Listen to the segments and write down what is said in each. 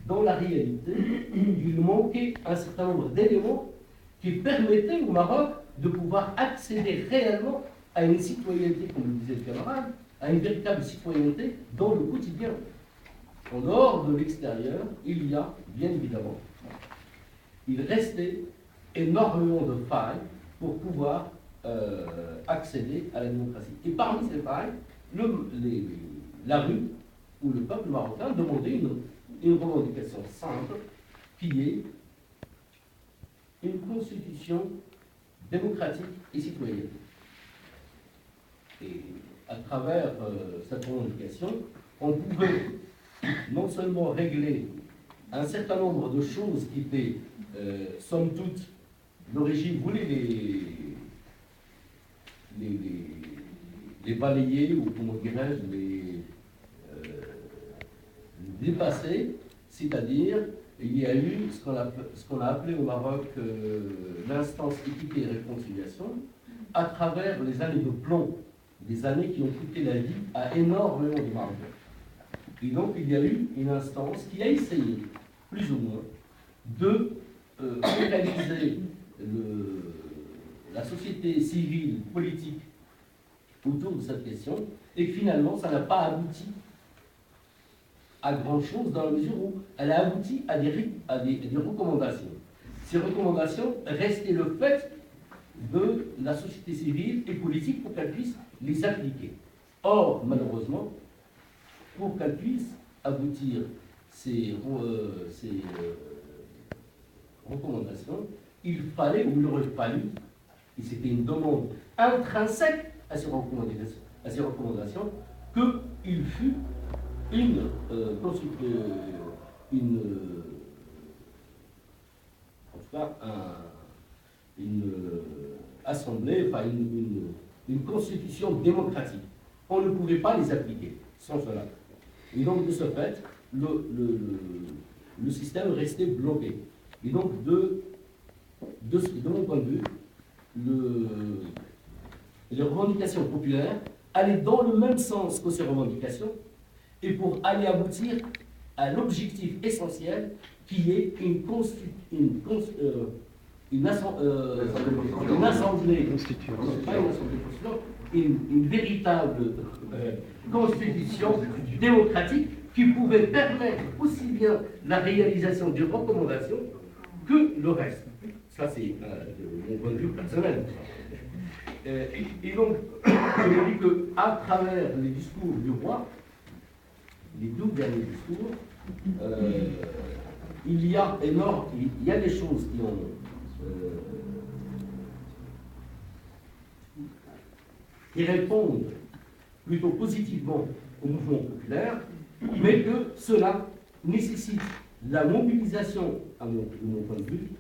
dans la réalité, il manquait un certain nombre d'éléments qui permettaient au Maroc de pouvoir accéder réellement à une citoyenneté, comme le disait le camarade, à une véritable citoyenneté dans le quotidien. En dehors de l'extérieur, il y a, bien évidemment, il restait énormément de failles pour pouvoir accéder à la démocratie. Et parmi ces failles, la rue ou le peuple marocain demandait une revendication simple qui est une constitution démocratique et citoyenne. Et à travers cette revendication, on pouvait non seulement régler un certain nombre de choses qui étaient, somme toute, le régime voulait les balayer, ou comment dirais-je, les dépasser, c'est-à-dire il y a eu ce qu'on a appelé au Maroc l'instance équité et réconciliation, à travers les années de plomb, des années qui ont coûté la vie à énormément de Marocains. Et donc il y a eu une instance qui a essayé, plus ou moins, de organiser la société civile, politique, autour de cette question, et finalement ça n'a pas abouti à grand chose dans la mesure où elle a abouti à des recommandations. Ces recommandations restaient le fait de la société civile et politique pour qu'elle puisse les appliquer. Or, malheureusement, pour qu'elle puisse aboutir ces recommandations, il fallait, ou il aurait fallu, et c'était une demande intrinsèque à ces recommandations, qu'il fût une assemblée, enfin une constitution démocratique. On ne pouvait pas les appliquer sans cela. Et donc, de ce fait, le système restait bloqué. Et donc, de mon point de vue, les revendications populaires allaient dans le même sens que ces revendications, et pour aller aboutir à l'objectif essentiel qui est une assemblée constituante, pas une assemblée constituante, une véritable constitution démocratique qui pouvait permettre aussi bien la réalisation des recommandations que le reste. Ça, c'est mon point de vue personnel. Et donc, je me dis qu'à travers les discours du roi, les 12 derniers discours, il y a des choses qui répondent plutôt positivement au mouvement populaire, mais que cela nécessite la mobilisation, de mon point de vue,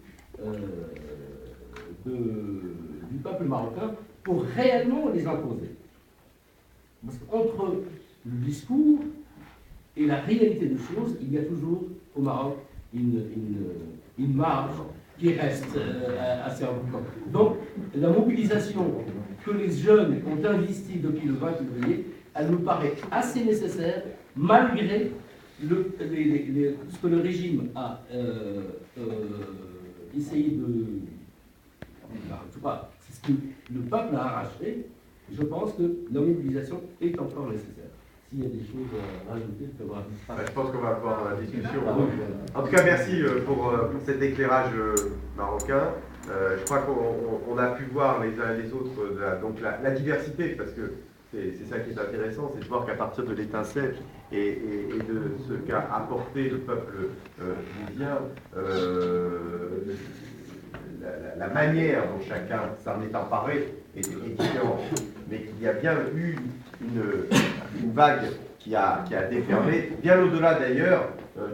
du peuple marocain pour réellement les imposer. Parce qu'entre le discours et la réalité des choses, il y a toujours au Maroc une marge qui reste assez importante. Donc, la mobilisation que les jeunes ont investie depuis le 20 février, elle me paraît assez nécessaire, malgré ce que le régime a essayé de... En tout cas, c'est ce que le peuple a arraché. Je pense que la mobilisation est encore nécessaire. S'il y a des choses à rajouter, je pense qu'on va avoir dans la discussion. En tout cas, merci pour cet éclairage marocain. Je crois qu'on a pu voir les uns et les autres donc la diversité, parce que c'est ça qui est intéressant, c'est de voir qu'à partir de l'étincelle et de ce qu'a apporté le peuple tunisien, la manière dont chacun s'en est emparé est différente, mais qu'il y a bien eu une vague qui a déferlé, bien au-delà d'ailleurs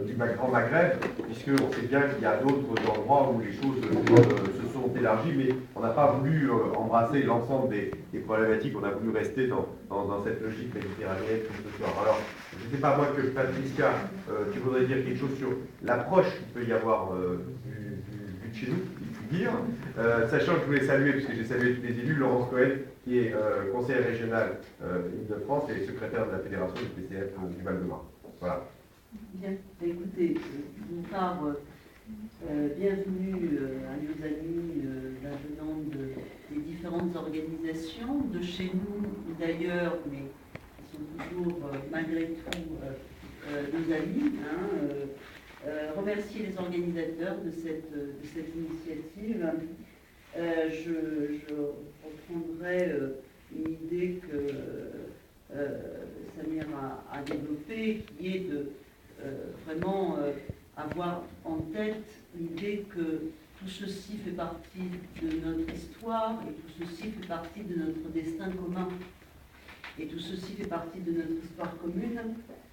du Grand Maghreb, puisqu'on sait bien qu'il y a d'autres endroits où les choses se sont élargies, mais on n'a pas voulu embrasser l'ensemble des problématiques, on a voulu rester dans cette logique méditerranéenne tout ce soir. Alors, je ne sais pas moi que Patricia, tu voudrais dire quelque chose sur l'approche qu'il peut y avoir du de chez nous, dire, sachant que je voulais saluer, puisque j'ai salué tous les élus, Laurence Cohen, qui est conseillère régionale Île-de-France et secrétaire de la fédération du PCF du Val-de-Marne. Voilà. Bien, écoutez, d'une part, bienvenue à nos amis venant des différentes organisations, de chez nous d'ailleurs, mais qui sont toujours malgré tout nos amis. Remercier les organisateurs de cette initiative. Je reprendrai une idée que Samir a développée, qui est de vraiment avoir en tête l'idée que tout ceci fait partie de notre histoire et tout ceci fait partie de notre destin commun. Et tout ceci fait partie de notre histoire commune.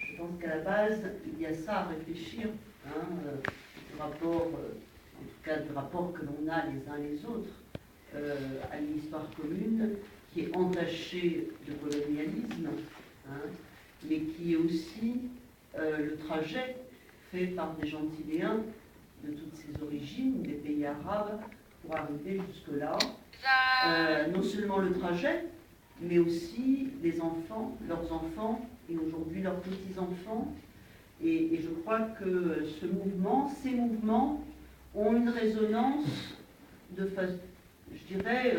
Je pense qu'à la base, il y a ça à réfléchir, du rapport, en tout cas du rapport que l'on a les uns les autres à une histoire commune qui est entachée de colonialisme, mais qui est aussi le trajet fait par des Gentilléens de toutes ces origines, des pays arabes, pour arriver jusque-là. Non seulement le trajet, mais aussi les enfants, leurs enfants, et aujourd'hui leurs petits-enfants. Et je crois que ces mouvements ont une résonance je dirais,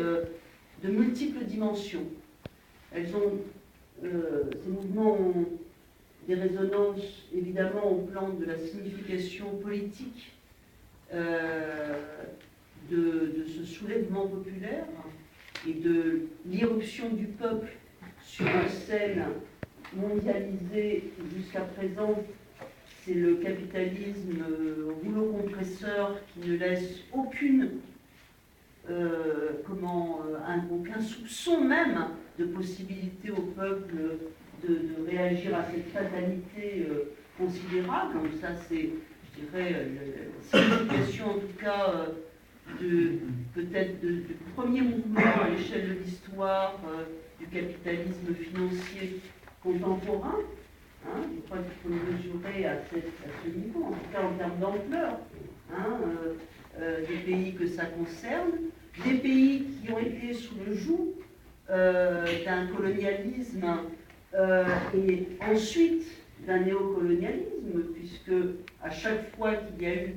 de multiples dimensions. Ces mouvements ont des résonances évidemment au plan de la signification politique de ce soulèvement populaire et de l'irruption du peuple sur une scène mondialisée jusqu'à présent. C'est le capitalisme rouleau compresseur qui ne laisse aucun soupçon même de possibilité au peuple de réagir à cette fatalité considérable. Donc ça, c'est, je dirais, la signification en tout cas peut-être du premier mouvement à l'échelle de l'histoire du capitalisme financier contemporain. Je crois qu'il faut le mesurer à ce niveau, en tout cas en termes d'ampleur, des pays que ça concerne, des pays qui ont été sous le joug d'un colonialisme et ensuite d'un néocolonialisme, puisque à chaque fois qu'il y a eu